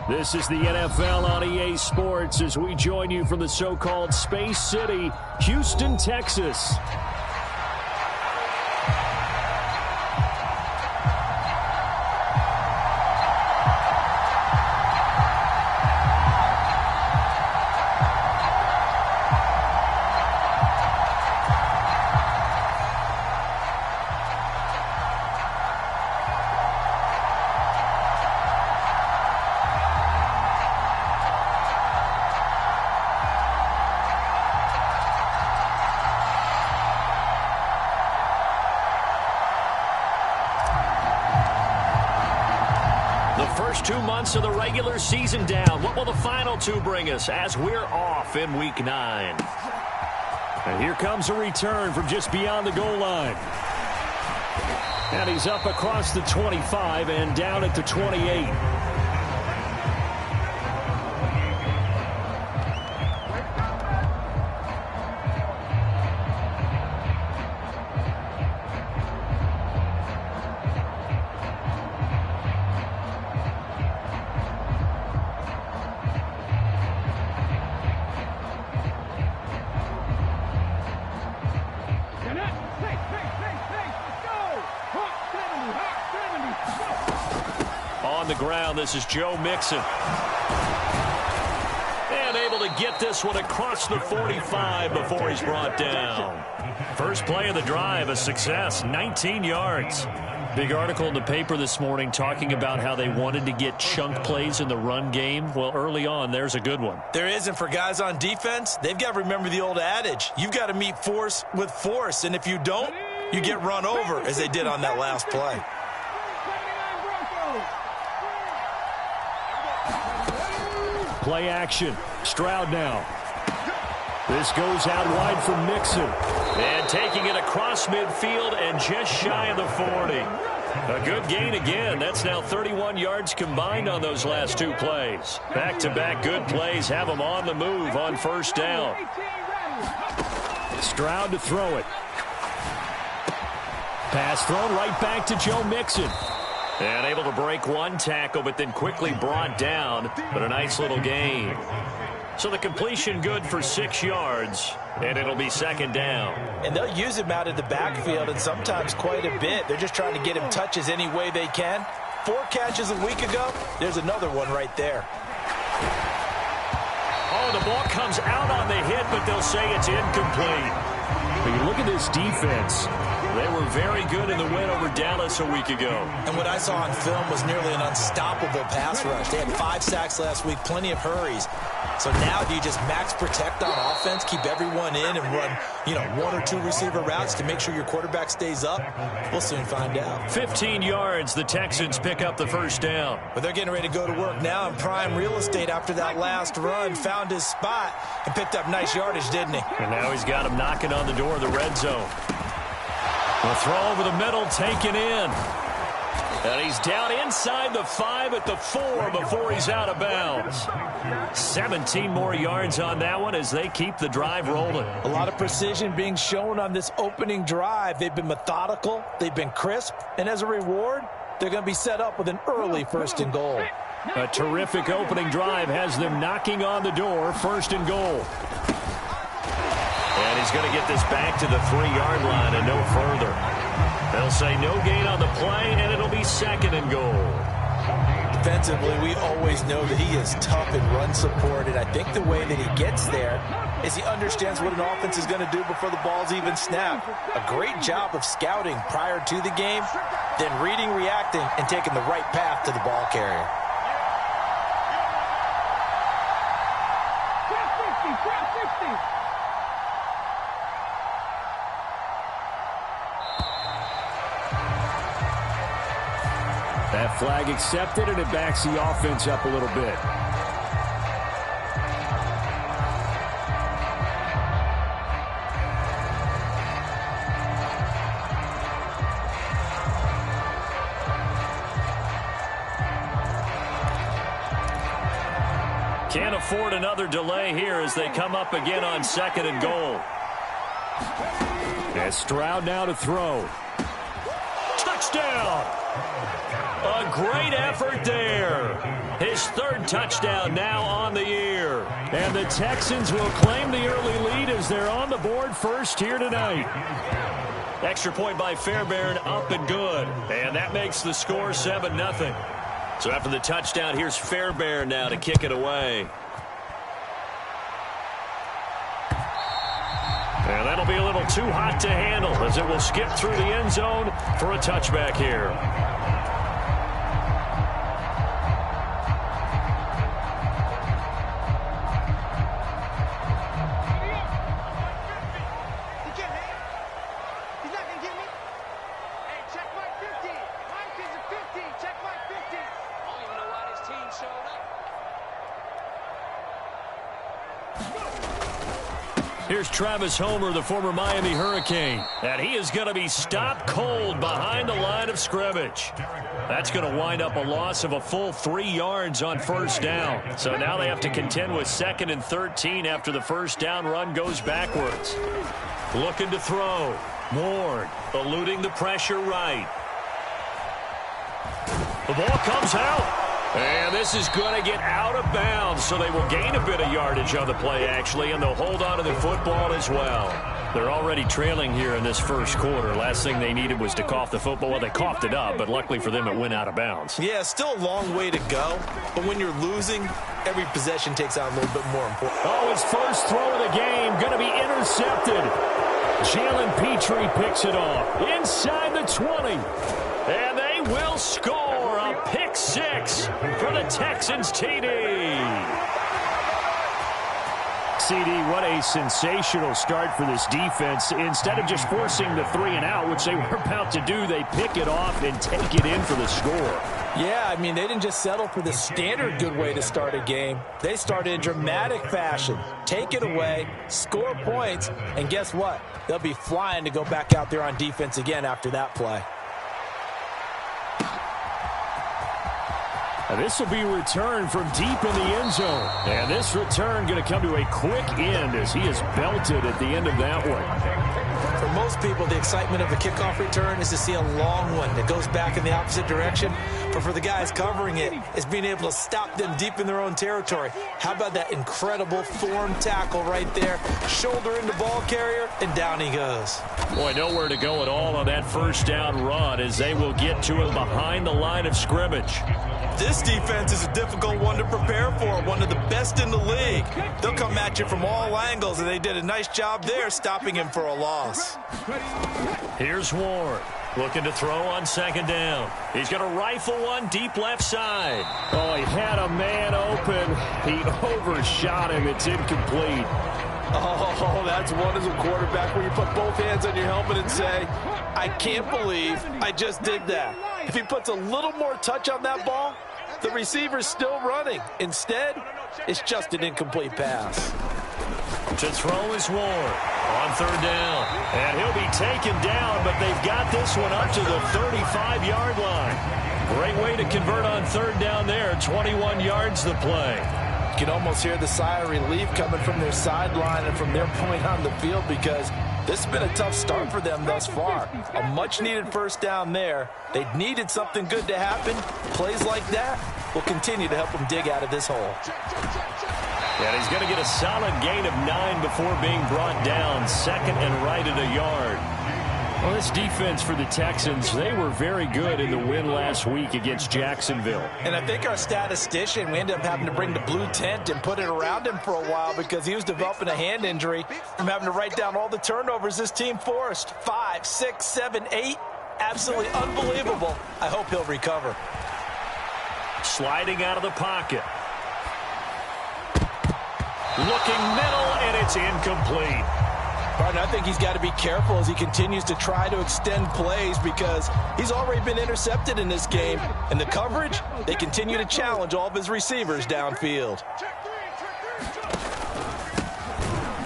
This is the NFL on EA Sports as we join you from the so-called Space City, Houston, Texas. First 2 months of the regular season down. What will the final two bring us as we're off in Week 9? And here comes a return from just beyond the goal line. And he's up across the 25 and down at the 28. On the ground, this is Joe Mixon. And able to get this one across the 45 before he's brought down. First play of the drive, a success, 19 yards. Big article in the paper this morning talking about how they wanted to get chunk plays in the run game. Well, early on, there's a good one. There is, and for guys on defense, they've got to remember the old adage. You've got to meet force with force, and if you don't, you get run over, as they did on that last play. Play action. Stroud now. This goes out wide for Mixon. And taking it across midfield and just shy of the 40. A good gain again. That's now 31 yards combined on those last two plays. Back-to-back good plays have them on the move on first down. Stroud to throw it. Pass thrown right back to Joe Mixon. And able to break one tackle, but then quickly brought down. But a nice little gain. So the completion good for 6 yards, and it'll be second down. And they'll use him out of the backfield, and sometimes quite a bit. They're just trying to get him touches any way they can. 4 catches a week ago. There's another one right there. Oh, the ball comes out on the hit, but they'll say it's incomplete. But you look at this defense. They were very good in the win over Dallas a week ago. And what I saw on film was nearly an unstoppable pass rush. They had 5 sacks last week, plenty of hurries. So now do you just max protect on offense, keep everyone in, and run, 1 or 2 receiver routes to make sure your quarterback stays up? We'll soon find out. 15 yards, the Texans pick up the first down. But they're getting ready to go to work now in prime real estate after that last run. Found his spot and picked up nice yardage, didn't he? And now he's got him knocking on the door of the red zone. The throw over the middle, taken in. And he's down inside the 5 at the 4 before he's out of bounds. 17 more yards on that one as they keep the drive rolling. A lot of precision being shown on this opening drive. They've been methodical, they've been crisp, and as a reward, they're going to be set up with an early 1st and goal. A terrific opening drive has them knocking on the door, 1st and goal. And he's going to get this back to the 3-yard line and no further. They'll say no gain on the play, and it'll be 2nd and goal. Defensively, we always know that he is tough in run support, and I think the way that he gets there is he understands what an offense is going to do before the ball's even snapped. A great job of scouting prior to the game, then reading, reacting, and taking the right path to the ball carrier. That flag accepted, and it backs the offense up a little bit. Can't afford another delay here as they come up again on 2nd and goal. And Stroud now to throw. Touchdown! A great effort there. His third touchdown now on the year. And the Texans will claim the early lead as they're on the board first here tonight. Extra point by Fairbairn, up and good. And that makes the score 7-0. So after the touchdown, here's Fairbairn now to kick it away. And that'll be a little too hot to handle as it will skip through the end zone for a touchback here. Here's Travis Homer, the former Miami Hurricane. And he is going to be stopped cold behind the line of scrimmage. That's going to wind up a loss of a full 3 yards on first down. So now they have to contend with 2nd and 13 after the first down run goes backwards. Looking to throw. Ward eluding the pressure right. The ball comes out. And this is going to get out of bounds, so they will gain a bit of yardage on the play, actually, and they'll hold on to the football as well. They're already trailing here in this first quarter. Last thing they needed was to cough the football. Well, they coughed it up, but luckily for them, it went out of bounds. Yeah, still a long way to go, but when you're losing, every possession takes out a little bit more important. Oh, his first throw of the game going to be intercepted. Jalen Petrie picks it off inside the 20. And they will score a pick six for the Texans TD. CD, what a sensational start for this defense. Instead of just forcing the 3 and out, which they were about to do, they pick it off and take it in for the score. Yeah, I mean, they didn't just settle for the standard good way to start a game. They started in dramatic fashion. Take it away, score points, and guess what? They'll be flying to go back out there on defense again after that play. And this will be returned from deep in the end zone. And this return going to come to a quick end as he is belted at the end of that one. For most people, the excitement of a kickoff return is to see a long one that goes back in the opposite direction. But for the guys covering it, it's being able to stop them deep in their own territory. How about that incredible form tackle right there? Shoulder into ball carrier, and down he goes. Boy, nowhere to go at all on that first down run as they will get to him behind the line of scrimmage. This defense is a difficult one to prepare for, one of the best in the league. They'll come at you from all angles, and they did a nice job there stopping him for a loss. Here's Ward, looking to throw on second down. He's going to rifle one deep left side. Oh, he had a man open. He overshot him. It's incomplete. Oh, that's one as a quarterback where you put both hands on your helmet and say, I can't believe I just did that. If he puts a little more touch on that ball, the receiver's still running. Instead, it's just an incomplete pass. To throw is Ward on third down. And he'll be taken down, but they've got this one up to the 35-yard line. Great way to convert on third down there. 21 yards the play. You can almost hear the sigh of relief coming from their sideline and from their point on the field because this has been a tough start for them thus far. A much-needed first down there. They needed something good to happen. Plays like that will continue to help them dig out of this hole. And he's going to get a solid gain of 9 before being brought down. Second and right at a yard. Well, this defense for the Texans, they were very good in the win last week against Jacksonville. And I think our statistician, we ended up having to bring the blue tent and put it around him for a while because he was developing a hand injury from having to write down all the turnovers this team forced. 5, 6, 7, 8. Absolutely unbelievable. I hope he'll recover. Sliding out of the pocket. Looking middle, and it's incomplete. Right, I think he's got to be careful as he continues to try to extend plays because he's already been intercepted in this game. And the coverage, they continue to challenge all of his receivers downfield.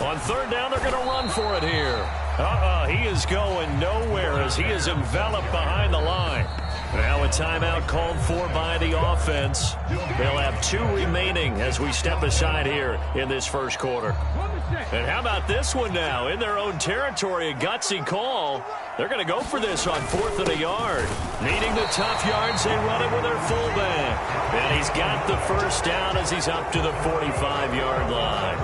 On third down, they're going to run for it here. He is going nowhere as he is enveloped behind the line. Now with timeout called for by the offense. They'll have 2 remaining as we step aside here in this first quarter. And how about this one now? In their own territory, a gutsy call. They're going to go for this on 4th and a yard. Needing the tough yards, they run it with their fullback. And he's got the first down as he's up to the 45-yard line.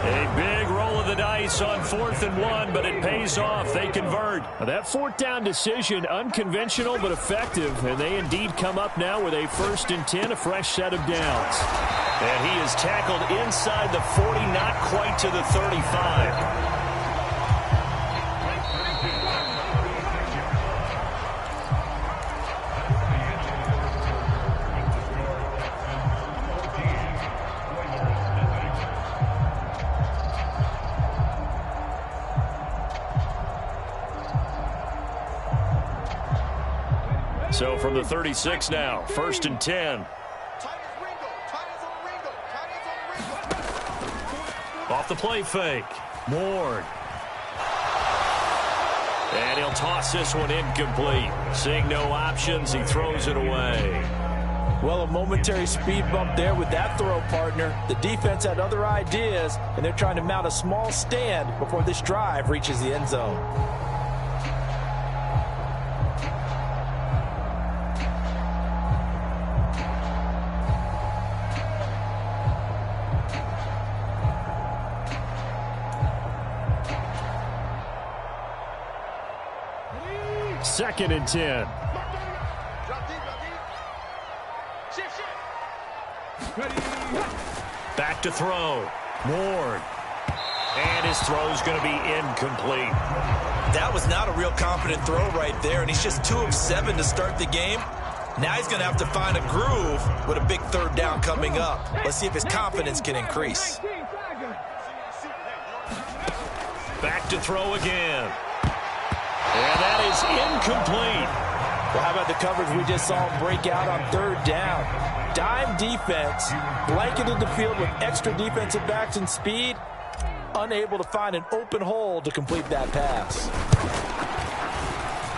A big roll of the dice on 4th and 1, but it pays off. They convert. That 4th down decision, unconventional but effective, and they indeed come up now with a 1st and 10, a fresh set of downs. And he is tackled inside the 40, not quite to the 35. So from the 36 now, 1st and 10. Off the play fake. Ward. And he'll toss this one incomplete. Seeing no options, he throws it away. Well, a momentary speed bump there with that throw, partner. The defense had other ideas, and they're trying to mount a small stand before this drive reaches the end zone. Second and 10. Back to throw. Ward. And his throw's going to be incomplete. That was not a real confident throw right there, and he's just 2 of 7 to start the game. Now he's going to have to find a groove with a big 3rd down coming up. Let's see if his confidence can increase. Back to throw again. And that is incomplete. Well, how about the coverage we just saw him break out on 3rd down? Dime defense, blanketed the field with extra defensive backs and speed, unable to find an open hole to complete that pass.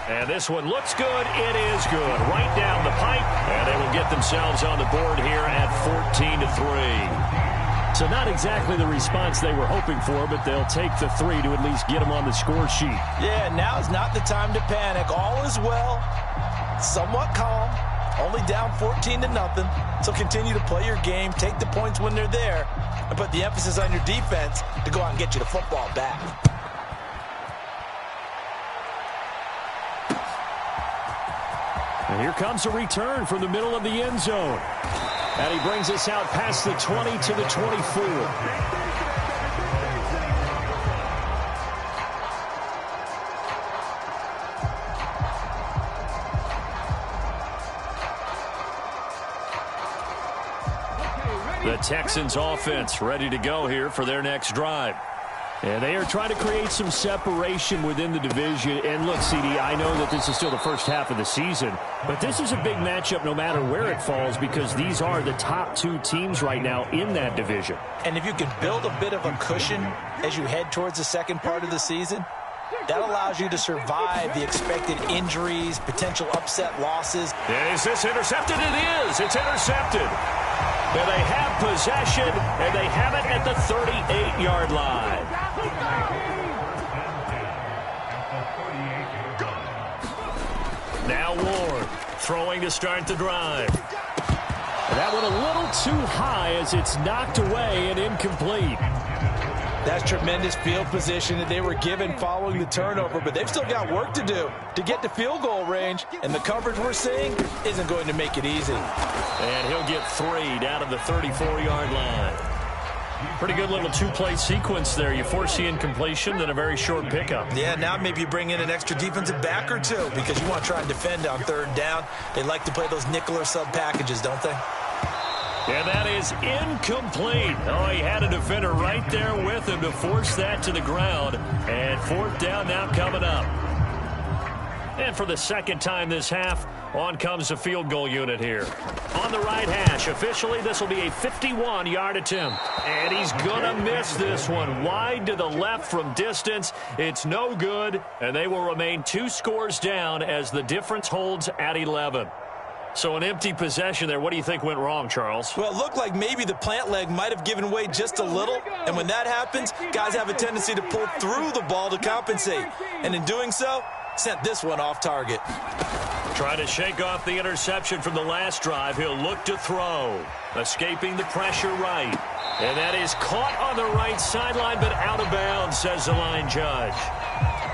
And this one looks good. It is good. Right down the pipe, and they will get themselves on the board here at 14-3. So not exactly the response they were hoping for, but they'll take the 3 to at least get them on the score sheet. Yeah, now is not the time to panic. All is well, somewhat calm, only down 14-0. So continue to play your game, take the points when they're there, and put the emphasis on your defense to go out and get you the football back. And here comes a return from the middle of the end zone. And he brings us out past the 20 to the 24. The Texans offense ready to go here for their next drive. And they are trying to create some separation within the division. And look, CD, I know that this is still the first half of the season, but this is a big matchup no matter where it falls because these are the top 2 teams right now in that division. And if you can build a bit of a cushion as you head towards the second part of the season, that allows you to survive the expected injuries, potential upset losses. Is this intercepted? It is. It's intercepted. And they have possession, and they have it at the 38-yard line. Now Ward throwing to start the drive. And that one a little too high as it's knocked away and incomplete. That's tremendous field position that they were given following the turnover, but they've still got work to do to get to field goal range, and the coverage we're seeing isn't going to make it easy. And he'll get 3 down to the 34-yard line. Pretty good little 2-play sequence there. You force the incompletion, then a very short pickup. Yeah, now maybe you bring in an extra defensive back or 2 because you want to try and defend on 3rd down. They like to play those nickel or sub packages, don't they? And that is incomplete. Oh, he had a defender right there with him to force that to the ground. And 4th down now coming up. And for the second time this half, on comes the field goal unit here. On the right hash, officially this will be a 51-yard attempt. And he's going to miss this one. Wide to the left from distance. It's no good, and they will remain 2 scores down as the difference holds at 11. So an empty possession there. What do you think went wrong, Charles? Well, it looked like maybe the plant leg might have given way just a little. And when that happens, guys have a tendency to pull through the ball to compensate. And in doing so, sent this one off target. Trying to shake off the interception from the last drive. He'll look to throw. Escaping the pressure right. And that is caught on the right sideline, but out of bounds, says the line judge.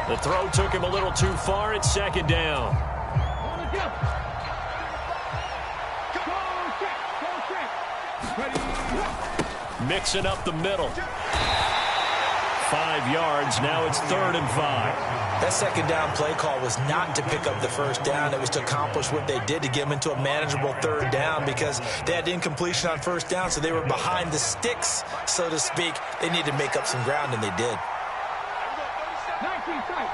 The throw took him a little too far. It's second down. Mixing up the middle. 5 yards. Now it's 3rd and 5. That second down play call was not to pick up the first down. It was to accomplish what they did to get them into a manageable 3rd down because they had incompletion on first down, so they were behind the sticks, so to speak. They needed to make up some ground, and they did. 19 tight.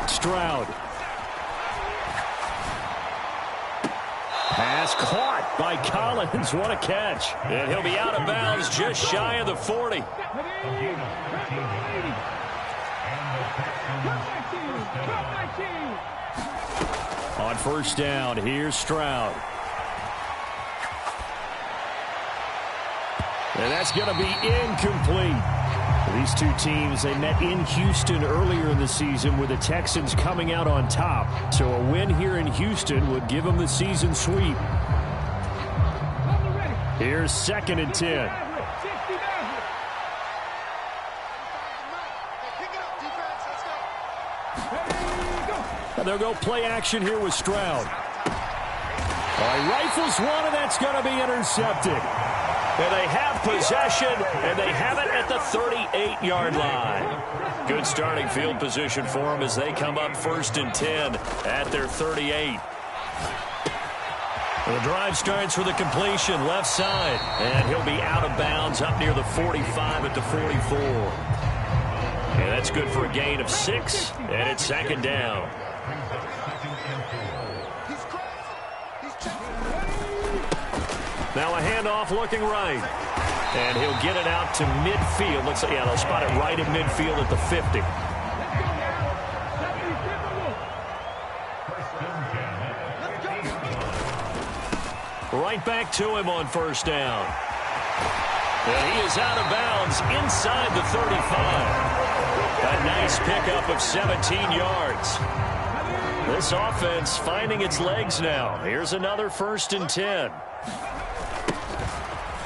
Stroud. Pass caught by Collins. What a catch. And he'll be out of bounds just shy of the 40. On first down, here's Stroud. And that's going to be incomplete. These two teams, they met in Houston earlier in the season with the Texans coming out on top. So a win here in Houston would give them the season sweep. Here's 2nd and 10. And they'll go play action here with Stroud. Rifles one, and that's going to be intercepted. And they have possession, and they have it at the 38-yard line. Good starting field position for them as they come up 1st and 10 at their 38. The drive starts with a completion left side, and he'll be out of bounds up near the 45 at the 44. And that's good for a gain of 6, and it's 2nd down. Now a handoff looking right. And he'll get it out to midfield. Looks like, yeah, they'll spot it right in midfield at the 50. Right back to him on first down. And he is out of bounds inside the 35. A nice pickup of 17 yards. This offense finding its legs now. Here's another 1st and 10.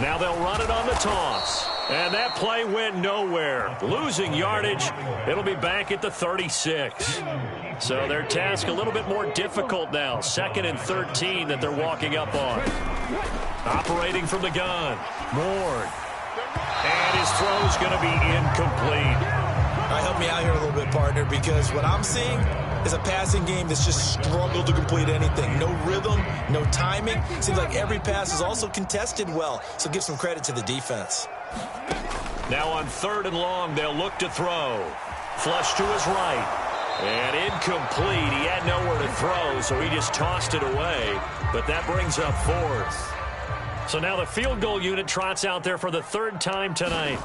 Now they'll run it on the toss. And that play went nowhere. Losing yardage. It'll be back at the 36. So their task a little bit more difficult now. 2nd and 13 that they're walking up on. Operating from the gun. Moore. And his throw's going to be incomplete. Help me out here a little bit, partner, because what I'm seeing is a passing game that's just struggled to complete anything. No rhythm, no timing. Seems like every pass is also contested well, so give some credit to the defense. Now on 3rd and long, they'll look to throw. Flush to his right. And incomplete. He had nowhere to throw, so he just tossed it away. But that brings up 4th. So now the field goal unit trots out there for the 3rd time tonight.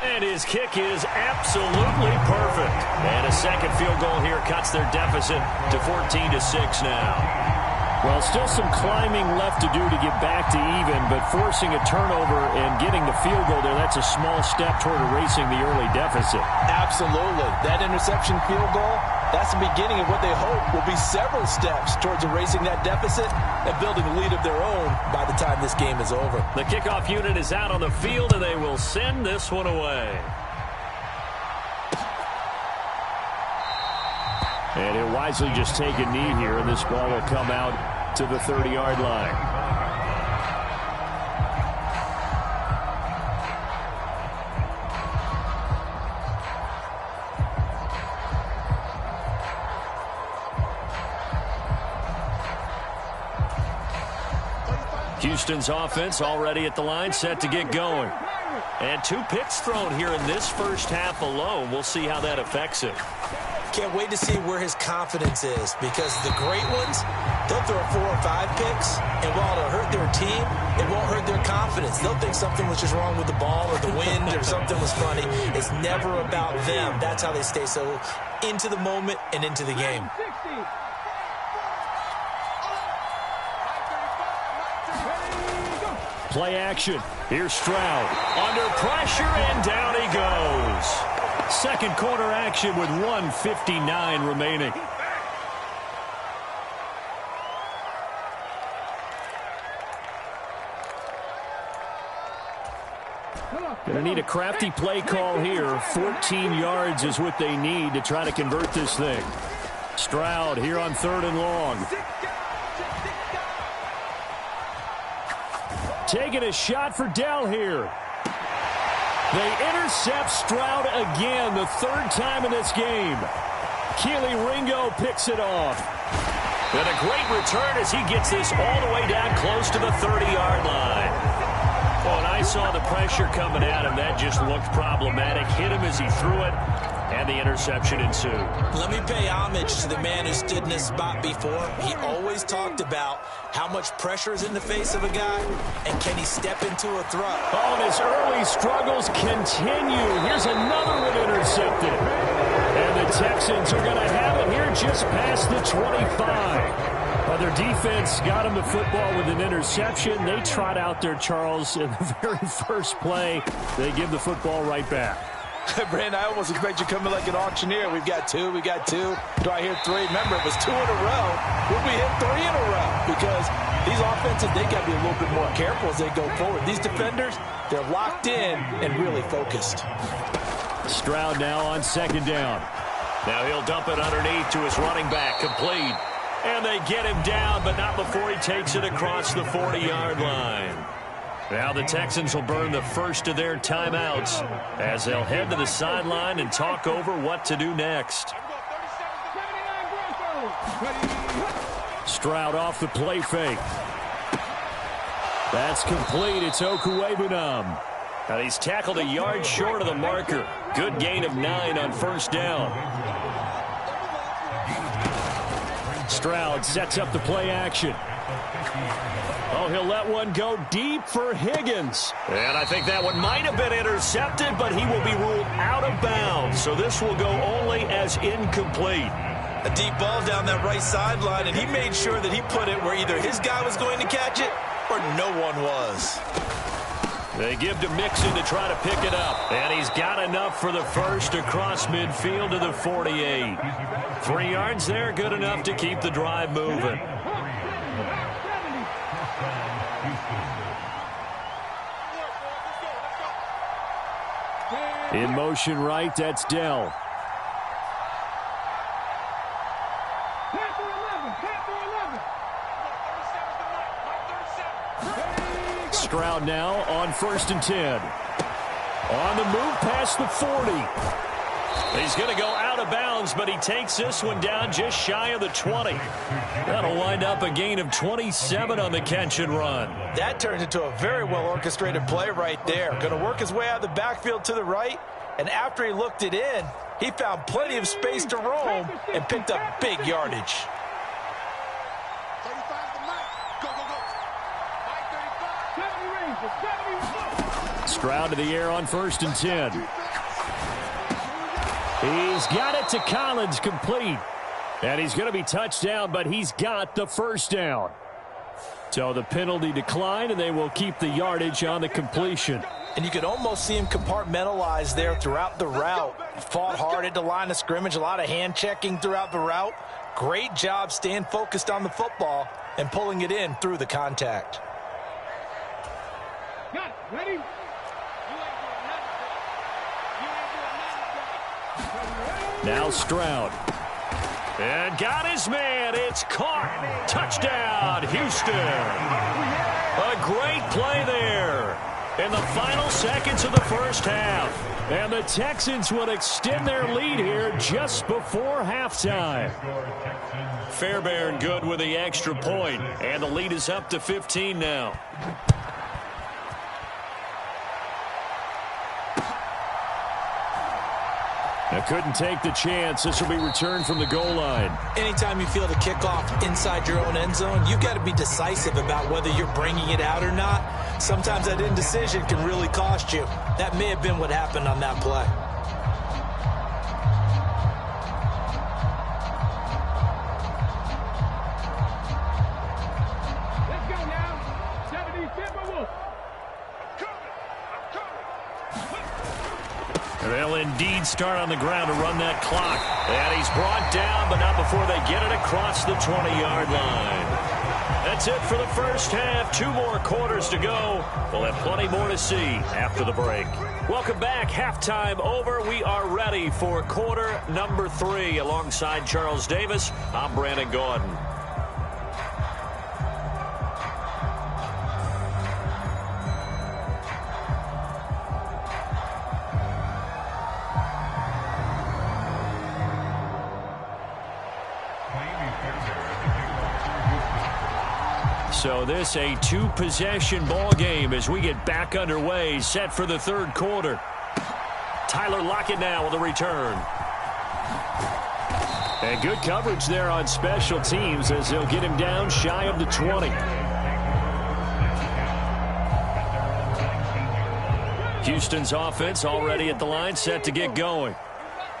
And his kick is absolutely perfect. And a second field goal here cuts their deficit to 14-6 now. Well, still some climbing left to do to get back to even, but forcing a turnover and getting the field goal there, that's a small step toward erasing the early deficit. Absolutely. That interception field goal, that's the beginning of what they hope will be several steps towards erasing that deficit and building a lead of their own by the time this game is over. The kickoff unit is out on the field, and they will send this one away. And he'll wisely just take a knee here, and this ball will come out to the 30-yard line. Houston's offense already at the line, set to get going. And 2 picks thrown here in this first half alone. We'll see how that affects it. Can't wait to see where his confidence is, because the great ones, they'll throw 4 or 5 picks, and while it'll hurt their team, it won't hurt their confidence. They'll think something was just wrong with the ball or the wind or something was funny. It's never about them. That's how they stay so into the moment and into the game. Play action. Here's Stroud. Under pressure, and down he goes. Second quarter action with 1:59 remaining. Going to need a crafty play call here. 14 yards is what they need to try to convert this thing. Stroud here on 3rd and long. Taking a shot for Dell here. They intercept Stroud again, the 3rd time in this game. Keely Ringo picks it off. And a great return as he gets this all the way down close to the 30-yard line. Oh, and I saw the pressure coming at him. That just looked problematic. Hit him as he threw it, and the interception ensued. Let me pay homage to the man who stood in this spot before. He always talked about how much pressure is in the face of a guy, and can he step into a throw. Oh, and his early struggles continue. Here's another one intercepted. And the Texans are going to have it here just past the 25. Their defense got him the football with an interception. They trot out there, Charles, in the very first play. They give the football right back. Brandon, I almost expect you to come in like an auctioneer. We've got 2, we got 2. Do I hear 3? Remember, it was 2 in a row. Would we hit 3 in a row? Because these offenses, they got to be a little bit more careful as they go forward. These defenders, they're locked in and really focused. Stroud now on 2nd down. Now he'll dump it underneath to his running back, complete. And they get him down, but not before he takes it across the 40-yard line. Now the Texans will burn the first of their timeouts as they'll head to the sideline and talk over what to do next. Stroud off the play fake. That's complete. It's Okuwebunam. Now he's tackled a yard short of the marker. Good gain of 9 on 1st down. Stroud sets up the play action. Oh, he'll let one go deep for Higgins. And I think that one might have been intercepted, but he will be ruled out of bounds. So this will go only as incomplete. A deep ball down that right sideline, and he made sure that he put it where either his guy was going to catch it or no one was. They give to Mixon to try to pick it up. And he's got enough for the first across midfield to the 48. 3 yards there, good enough to keep the drive moving. In motion right, that's Dell. Stroud now on 1st and 10. On the move past the 40. He's going to go out of bounds, but he takes this one down just shy of the 20. That'll wind up a gain of 27 on the catch and run. That turns into a very well-orchestrated play right there. Going to work his way out of the backfield to the right, and after he looked it in, he found plenty of space to roam and picked up big yardage. Stroud to the air on 1st and 10. He's got it to Collins, complete. And he's going to be touched down, but he's got the 1st down. So the penalty declined, and they will keep the yardage on the completion. And you could almost see him compartmentalize there throughout the route. Fought hard at the line of scrimmage, a lot of hand checking throughout the route. Great job staying focused on the football and pulling it in through the contact. Got it. Ready? Now Stroud. And got his man. It's caught. Touchdown, Houston. A great play there in the final seconds of the first half. And the Texans will extend their lead here just before halftime. Fairbairn good with the extra point, and the lead is up to 15 now. Now couldn't take the chance. This will be returned from the goal line. Anytime you feel the kickoff inside your own end zone, you've got to be decisive about whether you're bringing it out or not. Sometimes that indecision can really cost you. That may have been what happened on that play. Let's go now. 70 Timberwolves. They'll indeed start on the ground to run that clock. And he's brought down, but not before they get it across the 20-yard line. That's it for the first half. 2 more quarters to go. We'll have plenty more to see after the break. Welcome back. Halftime over. We are ready for quarter number 3. Alongside Charles Davis, I'm Brandon Gordon. So this a 2-possession ball game as we get back underway, set for the third quarter. Tyler Lockett now with a return. And good coverage there on special teams as they'll get him down shy of the 20. Houston's offense already at the line, set to get going.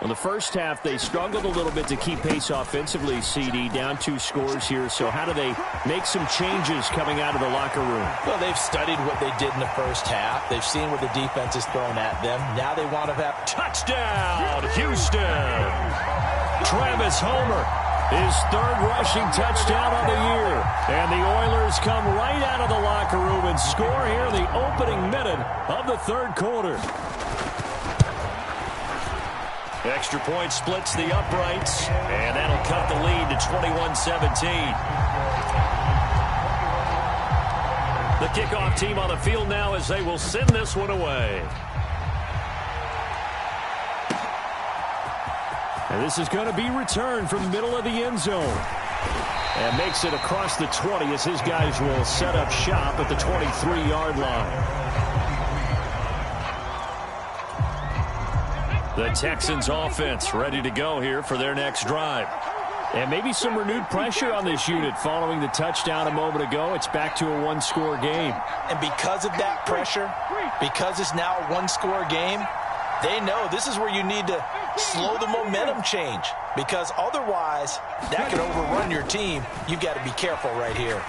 In the first half, they struggled a little bit to keep pace offensively, CD, down 2 scores here. So how do they make some changes coming out of the locker room? Well, they've studied what they did in the first half. They've seen what the defense is throwing at them. Now they want to have... Touchdown, Houston! Travis Homer, his 3rd rushing touchdown on the year. And the Oilers come right out of the locker room and score here in the opening minute of the third quarter. Extra point splits the uprights, and that'll cut the lead to 21-17. The kickoff team on the field now as they will send this one away. And this is going to be returned from the middle of the end zone. And makes it across the 20 as his guys will set up shop at the 23-yard line. The Texans offense ready to go here for their next drive. And maybe some renewed pressure on this unit following the touchdown a moment ago. It's back to a 1-score game. And because of that pressure, because it's now a 1-score game, they know this is where you need to slow the momentum change. Because otherwise, that could overrun your team. You've got to be careful right here.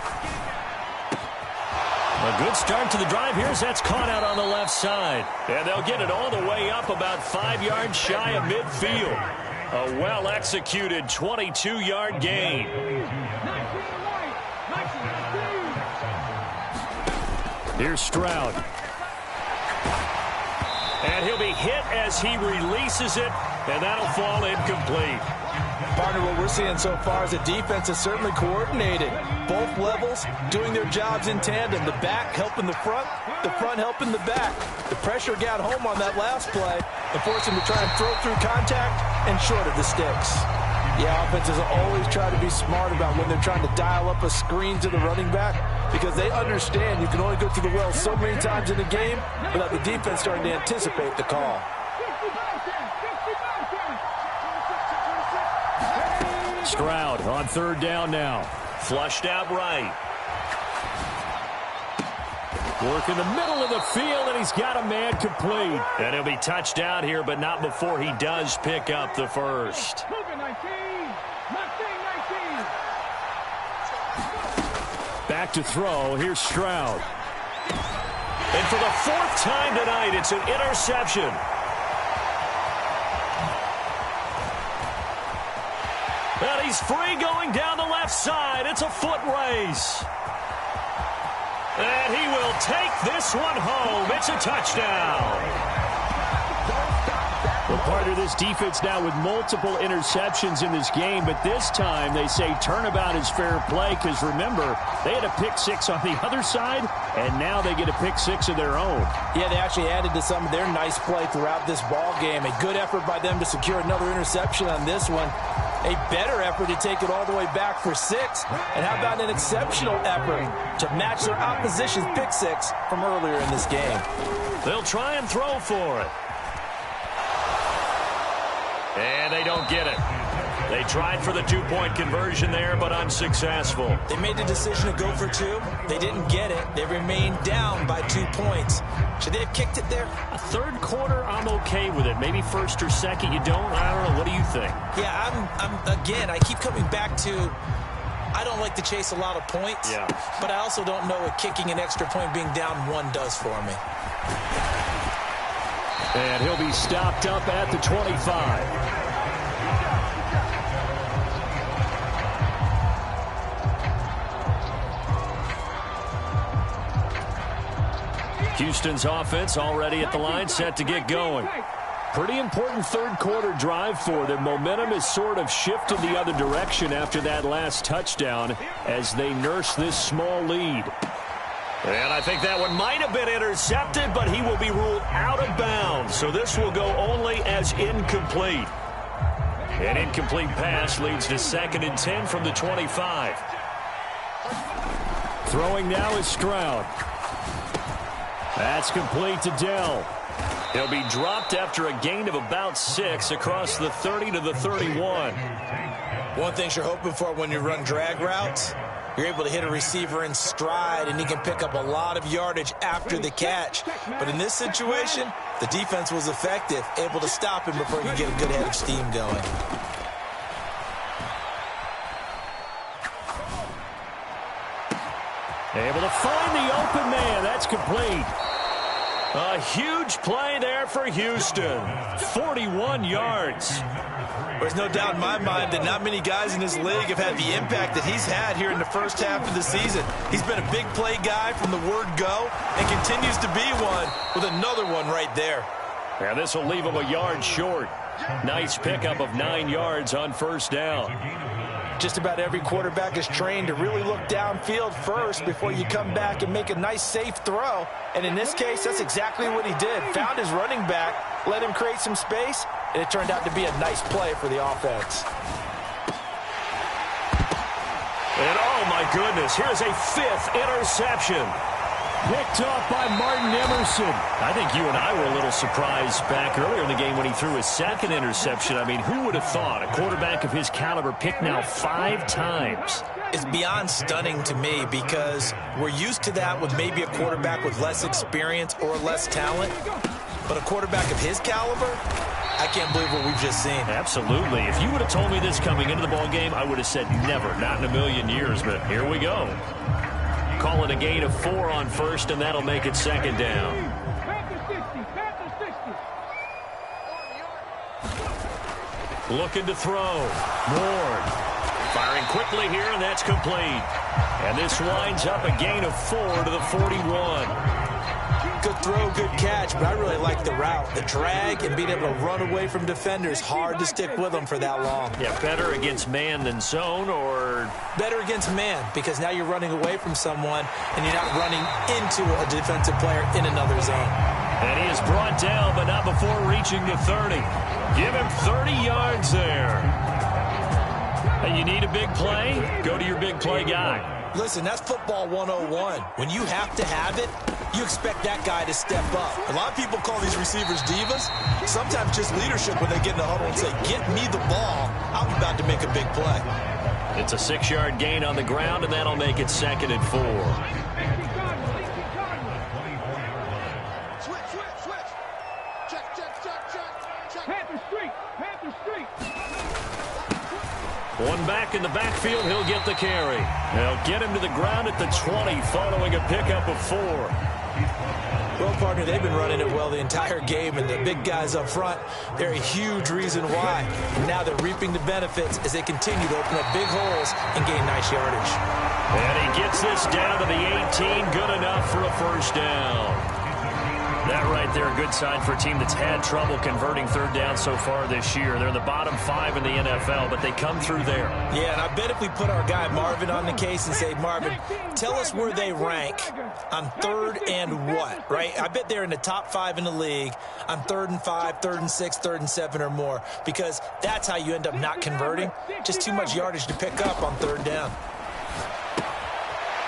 A good start to the drive here as that's caught out on the left side. And they'll get it all the way up about 5 yards shy of midfield. A well-executed 22-yard gain. Here's Stroud. And he'll be hit as he releases it, and that'll fall incomplete. Partner, what we're seeing so far is the defense is certainly coordinated. Both levels doing their jobs in tandem. The back helping the front helping the back. The pressure got home on that last play and forced him to try and throw through contact and short of the sticks. Yeah, offenses always try to be smart about when they're trying to dial up a screen to the running back because they understand you can only go to the well so many times in a game without the defense starting to anticipate the call. Stroud on 3rd down now. Flushed out right. Work in the middle of the field, and he's got a man complete. And he'll be touched down here, but not before he does pick up the first. Back to throw. Here's Stroud. And for the 4th time tonight, it's an interception. And he's free going down the left side. It's a foot race. And he will take this one home. It's a touchdown. Well, part of this defense now with multiple interceptions in this game, but this time they say turnabout is fair play because, remember, they had a pick-6 on the other side, and now they get a pick-6 of their own. Yeah, they actually added to some of their nice play throughout this ball game. A good effort by them to secure another interception on this one. A better effort to take it all the way back for 6. And how about an exceptional effort to match their opposition's pick-6 from earlier in this game? They'll try and throw for it. And they don't get it. They tried for the two-point conversion there, but unsuccessful. They made the decision to go for two. They didn't get it. They remained down by 2 points. Should they have kicked it there? A third quarter, I'm okay with it. Maybe first or second, you don't? I don't know. What do you think? Yeah, again, I keep coming back to I don't like to chase a lot of points, but I also don't know what kicking an extra point being down 1 does for me. And he'll be stopped up at the 25. Houston's offense already at the line, set to get going. Pretty important third quarter drive for them. Momentum has sort of shifted the other direction after that last touchdown as they nurse this small lead. And I think that one might have been intercepted, but he will be ruled out of bounds. So this will go only as incomplete. An incomplete pass leads to 2nd and 10 from the 25. Throwing now is Stroud. That's complete to Dell. He'll be dropped after a gain of about 6 across the 30 to the 31. One thing you're hoping for when you run drag routes, you're able to hit a receiver in stride, and he can pick up a lot of yardage after the catch. But in this situation, the defense was effective, able to stop him before he could get a good head of steam going. Able to find the open man. That's complete. A huge play there for Houston. 41 yards. There's no doubt in my mind that not many guys in this league have had the impact that he's had here in the first half of the season. He's been a big play guy from the word go and continues to be one with another one right there. Yeah, this will leave him a yard short. Nice pickup of 9 yards on first down. Just about every quarterback is trained to really look downfield first before you come back and make a nice, safe throw. And in this case, that's exactly what he did. Found his running back, let him create some space, and it turned out to be a nice play for the offense. And oh my goodness, here's a 5th interception. Picked off by Martin Emerson. I think you and I were a little surprised back earlier in the game when he threw his 2nd interception. I mean, who would have thought a quarterback of his caliber picked now 5 times? It's beyond stunning to me because we're used to that with maybe a quarterback with less experience or less talent. But a quarterback of his caliber, I can't believe what we've just seen. Absolutely. If you would have told me this coming into the ballgame, I would have said never, not in a million years. But here we go. Call it a gain of 4 on first, and that'll make it 2nd down. Looking to throw. Ward. Firing quickly here, and that's complete. And this winds up a gain of 4 to the 41. Good throw, good catch, but I really like the route. The drag and being able to run away from defenders, hard to stick with them for that long. Yeah, better against man than zone, or? Better against man, because now you're running away from someone and you're not running into a defensive player in another zone. And he is brought down, but not before reaching the 30. Give him 30 yards there. And you need a big play? Go to your big play guy. Listen, that's football 101. When you have to have it, you expect that guy to step up. A lot of people call these receivers divas. Sometimes just leadership when they get in the huddle and say, get me the ball. I'm about to make a big play. It's a 6-yard gain on the ground, and that'll make it 2nd and 4. One back in the backfield, he'll get the carry. They'll get him to the ground at the 20 following a pickup of 4. Well, partner, they've been running it well the entire game, and the big guys up front, they're a huge reason why. And now they're reaping the benefits as they continue to open up big holes and gain nice yardage. And he gets this down to the 18, good enough for a first down. That right there, a good sign for a team that's had trouble converting third down so far this year. They're in the bottom 5 in the NFL, but they come through there. Yeah, and I bet if we put our guy Marvin on the case and say, Marvin, tell us where they rank on 3rd and what, right? I bet they're in the top 5 in the league on 3rd and 5, 3rd and 6, 3rd and 7 or more, because that's how you end up not converting. Just too much yardage to pick up on 3rd down.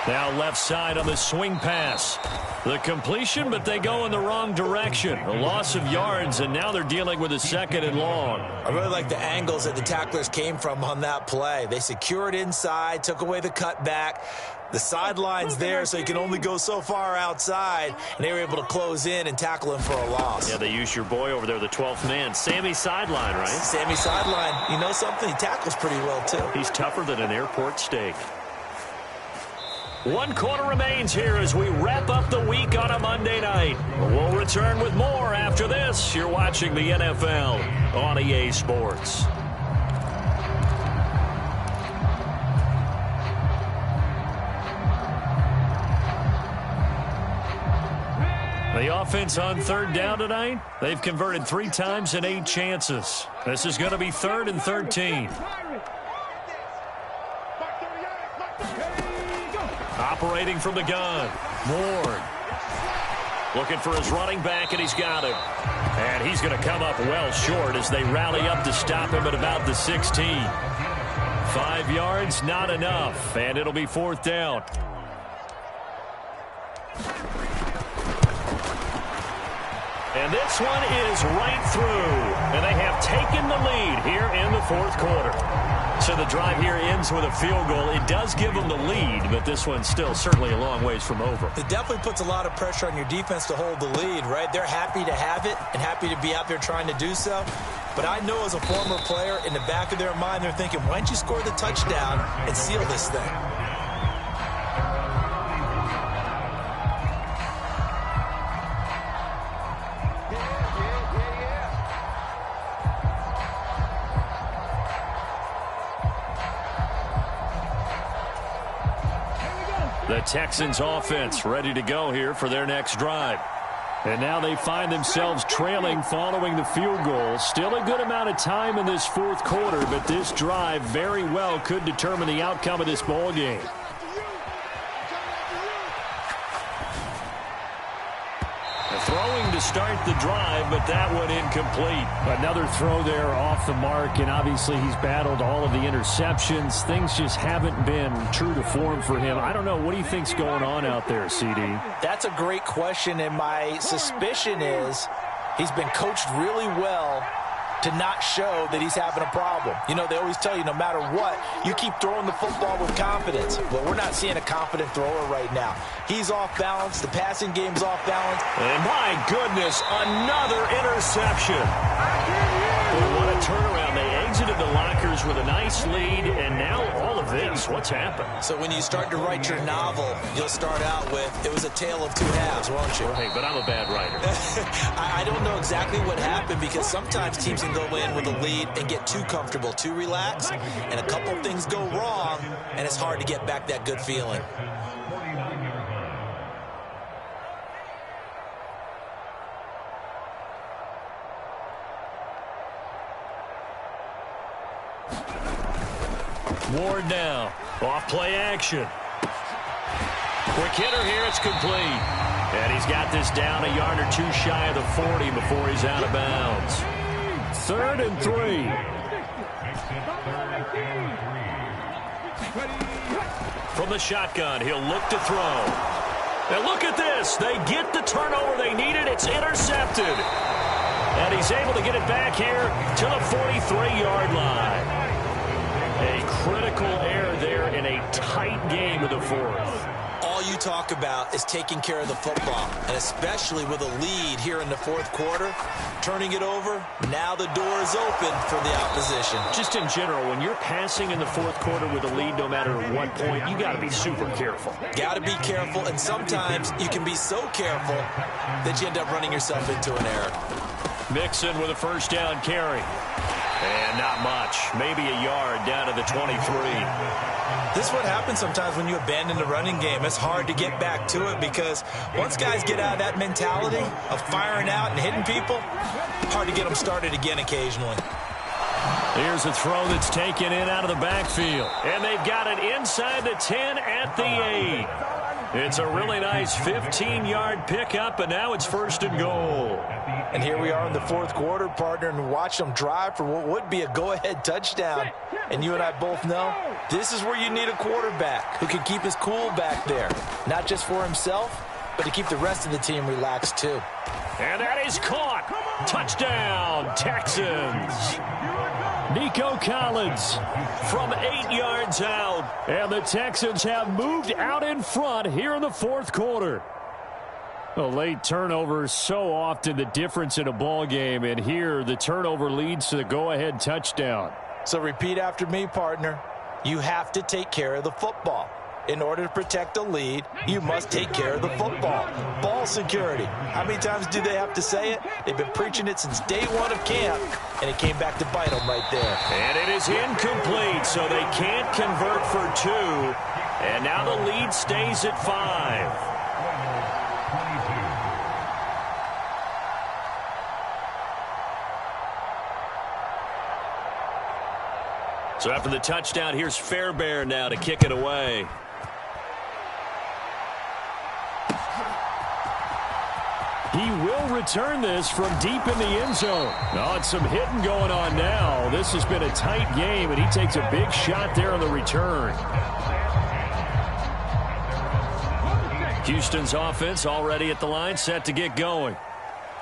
Now left side on the swing pass. The completion, but they go in the wrong direction. A loss of yards, and now they're dealing with a 2nd and long. I really like the angles that the tacklers came from on that play. They secured inside, took away the cutback. The sideline's there, so you can only go so far outside, and they were able to close in and tackle him for a loss. Yeah, they used your boy over there, the 12th man. Sammy Sideline, right? Sammy Sideline. You know something? He tackles pretty well, too. He's tougher than an airport steak. 1 quarter remains here as we wrap up the week on a Monday night. We'll return with more after this. You're watching the NFL on EA Sports. The offense on 3rd down tonight, they've converted 3 times in 8 chances. This is going to be 3rd and 13. Operating from the gun, Ward. Looking for his running back, and he's got him. And he's going to come up well short as they rally up to stop him at about the 16. 5 yards, not enough, and it'll be 4th down. And this one is right through. And they have taken the lead here in the 4th quarter. So the drive here ends with a field goal. It does give them the lead, but this one's still certainly a long ways from over. It definitely puts a lot of pressure on your defense to hold the lead, right? They're happy to have it and happy to be out there trying to do so. But I know as a former player, in the back of their mind, they're thinking, why don't you score the touchdown and seal this thing? The Texans offense ready to go here for their next drive. And now they find themselves trailing following the field goal. Still a good amount of time in this 4th quarter, but this drive very well could determine the outcome of this ball game. Throwing to start the drive, but that one incomplete. Another throw there off the mark, and obviously he's battled all of the interceptions. Things just haven't been true to form for him. I don't know. What do you think's going on out there, CD? That's a great question, and my suspicion is he's been coached really well to not show that he's having a problem. You know, they always tell you no matter what, you keep throwing the football with confidence. Well, we're not seeing a confident thrower right now. He's off balance. The passing game's off balance. And my goodness, another interception. Boy, what a turnaround. They exited the lockers with a nice lead, and now all of this. What's happened? So when you start to write your novel, you'll start out with, it was a tale of 2 halves, won't you? Right, but I'm a bad writer. I don't know exactly what happened because sometimes teams can go in with a lead and get too comfortable, too relaxed, and a couple things go wrong, and it's hard to get back that good feeling. Ward now. Off play action. Quick hitter here. It's complete. And he's got this down a yard or 2 shy of the 40 before he's out of bounds. 3rd and 3. From the shotgun, he'll look to throw. And look at this. They get the turnover they needed. It's intercepted. And he's able to get it back here to the 43-yard line. A critical error there in a tight game of the 4th. All you talk about is taking care of the football, and especially with a lead here in the 4th quarter, turning it over, now the door is open for the opposition. Just in general, when you're passing in the 4th quarter with a lead, no matter what point, you got to be super careful. Got to be careful, and sometimes you can be so careful that you end up running yourself into an error. Mixon with a 1st down carry. And not much. Maybe a yard down to the 23. This is what happens sometimes when you abandon the running game. It's hard to get back to it because once guys get out of that mentality of firing out and hitting people, hard to get them started again occasionally. Here's a throw that's taken in out of the backfield. And they've got it inside the 10 at the 8. It's a really nice 15-yard pickup, and now it's 1st and goal. And here we are in the 4th quarter, partner, and watch them drive for what would be a go-ahead touchdown. And you and I both know this is where you need a quarterback who can keep his cool back there, not just for himself, but to keep the rest of the team relaxed too. And that is caught. Touchdown, Texans. Nico Collins from 8 yards out. And the Texans have moved out in front here in the 4th quarter. A late turnover is so often the difference in a ball game, and here the turnover leads to the go-ahead touchdown. So repeat after me, partner. You have to take care of the football. In order to protect the lead, you must take care of the football. Ball security. How many times do they have to say it? They've been preaching it since day one of camp, and it came back to bite them right there. And it is incomplete, so they can't convert for 2. And now the lead stays at 5. So after the touchdown, here's Fairbairn now to kick it away. He will return this from deep in the end zone. Oh, it's some hitting going on now. This has been a tight game, and he takes a big shot there on the return. Houston's offense already at the line, set to get going.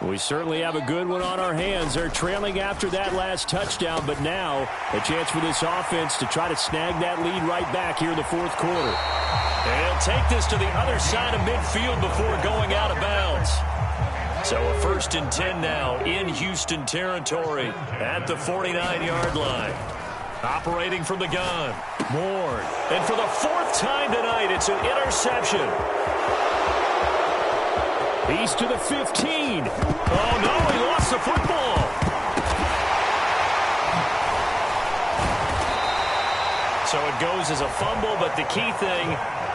We certainly have a good one on our hands. They're trailing after that last touchdown, but now a chance for this offense to try to snag that lead right back here in the 4th quarter. And he'll take this to the other side of midfield before going out of bounds. So a 1st and 10 now in Houston territory at the 49-yard line. Operating from the gun, Ward. And for the 4th time tonight, it's an interception. He's to the 15. Oh, no, he lost the football. So it goes as a fumble, but the key thing,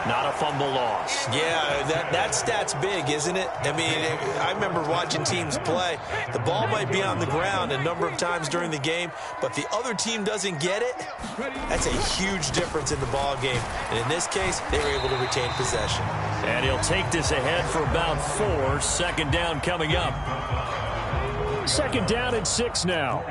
not a fumble loss. Yeah, that stat's big, isn't it? I mean, I remember watching teams play. The ball might be on the ground a number of times during the game, but the other team doesn't get it. That's a huge difference in the ball game. And in this case, they were able to retain possession. And he'll take this ahead for about 4. 2nd down coming up. 2nd down and 6 now.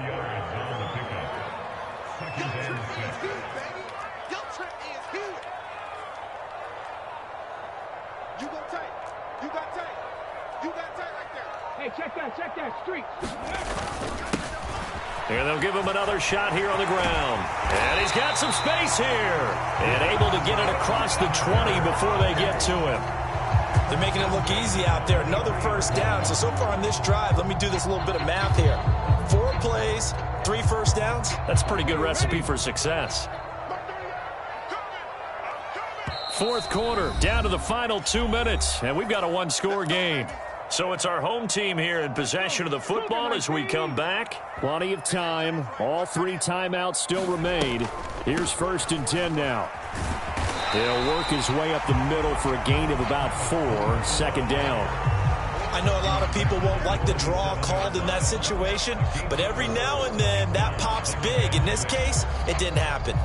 Check that street. And they'll give him another shot here on the ground. And he's got some space here. And able to get it across the 20 before they get to him. They're making it look easy out there. Another 1st down. So far on this drive, let me do this little bit of math here. 4 plays, 3 1st downs. That's a pretty good recipe for success. 4th quarter, down to the final 2 minutes. And we've got a 1-score game. So it's our home team here in possession of the football as we come back. Plenty of time. All 3 timeouts still remain. Here's 1st and 10 now. He'll work his way up the middle for a gain of about 4. 2nd down. I know a lot of people won't like the draw called in that situation, but every now and then that pops big. In this case, it didn't happen.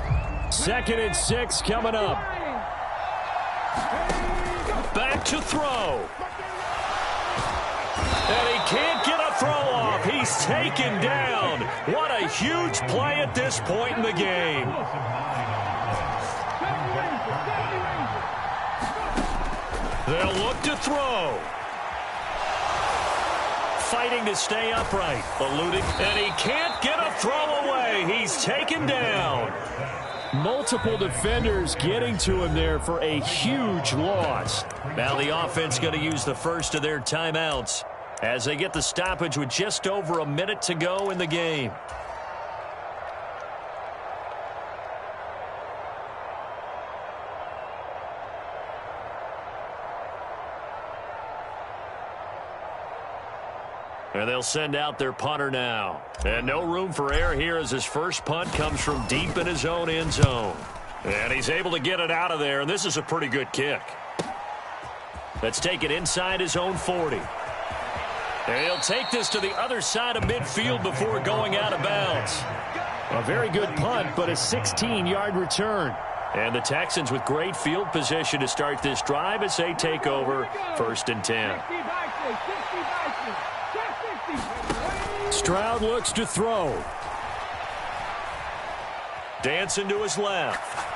2nd and 6 coming up. Back to throw. And he can't get a throw off. He's taken down. What a huge play at this point in the game. They'll look to throw. Fighting to stay upright. Eluding. And he can't get a throw away. He's taken down. Multiple defenders getting to him there for a huge loss. Now the offense going to use the first of their timeouts as they get the stoppage with just over a minute to go in the game. And they'll send out their punter now. And no room for error here as his first punt comes from deep in his own end zone. And he's able to get it out of there, and this is a pretty good kick. Let's take it inside his own 40. And he'll take this to the other side of midfield before going out of bounds. A very good punt, but a 16-yard return. And the Texans with great field position to start this drive as they take over 1st and 10. Stroud looks to throw. Dancing to his left.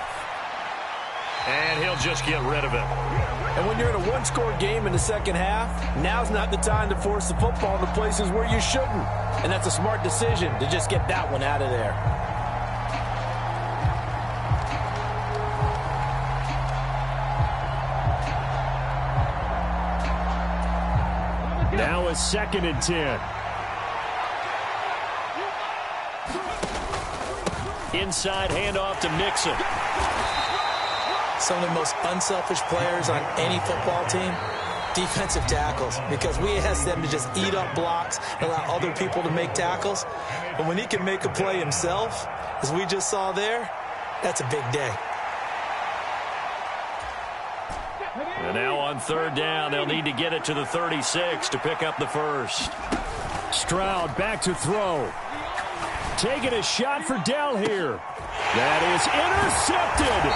And he'll just get rid of it. And when you're in a one-score game in the second half, now's not the time to force the football into places where you shouldn't. And that's a smart decision to just get that one out of there. Now a 2nd and 10. Inside handoff to Mixon. Some of the most unselfish players on any football team, defensive tackles, because we ask them to just eat up blocks and allow other people to make tackles. But when he can make a play himself, as we just saw there, that's a big day. And now on 3rd down, they'll need to get it to the 36 to pick up the first. Stroud back to throw. Taking a shot for Dell here. That is intercepted.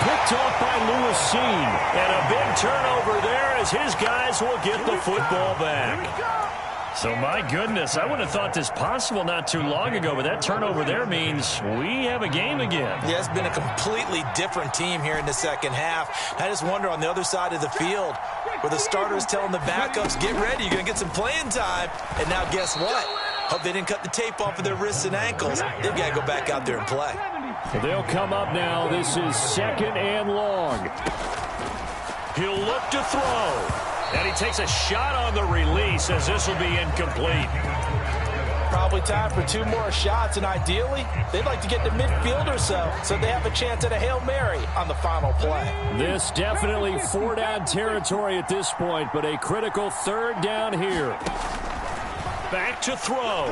Picked off by Lewis Seen. And a big turnover there as his guys will get the football back. So, my goodness, I would have thought this possible not too long ago, but that turnover there means we have a game again. Yeah, it's been a completely different team here in the second half. I just wonder on the other side of the field where the starters telling the backups, get ready, you're going to get some playing time. And now guess what? Hope they didn't cut the tape off of their wrists and ankles. They've got to go back out there and play. Well, they'll come up now. This is 2nd and long. He'll look to throw. And he takes a shot on the release as this will be incomplete. Probably time for 2 more shots, and ideally, they'd like to get to midfield or so they have a chance at a Hail Mary on the final play. This definitely 4-down territory at this point, but a critical 3rd down here. Back to throw.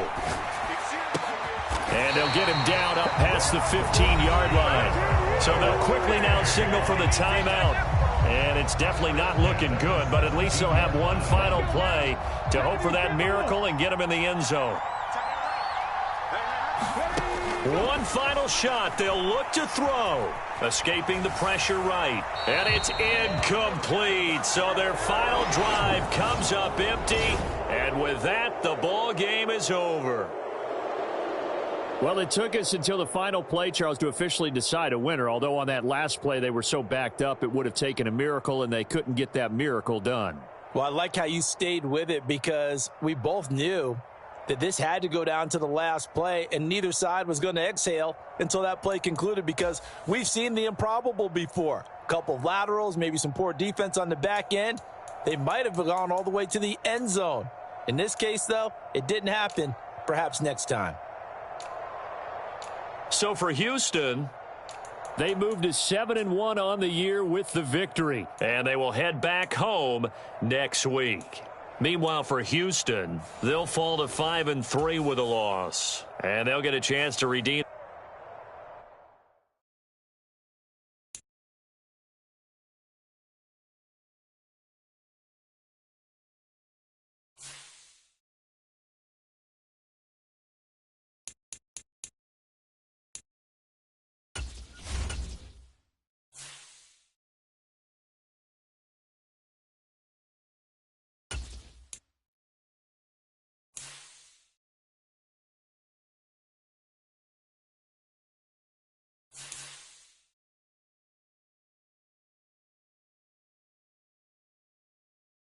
And they'll get him down up past the 15-yard line. So they'll quickly now signal for the timeout. And it's definitely not looking good, but at least they'll have one final play to hope for that miracle and get him in the end zone. One final shot. They'll look to throw. Escaping the pressure right. And it's incomplete. So their final drive comes up empty. And with that, the ball game is over. Well, it took us until the final play, Charles, to officially decide a winner. Although on that last play they were so backed up, it would have taken a miracle, and they couldn't get that miracle done. Well, I like how you stayed with it because we both knew that this had to go down to the last play, and neither side was going to exhale until that play concluded because we've seen the improbable before. A couple of laterals, maybe some poor defense on the back end. They might have gone all the way to the end zone. In this case, though, it didn't happen. Perhaps next time. So for Houston, they moved to 7-1 on the year with the victory. And they will head back home next week. Meanwhile, for Houston, they'll fall to 5-3 with a loss. And they'll get a chance to redeem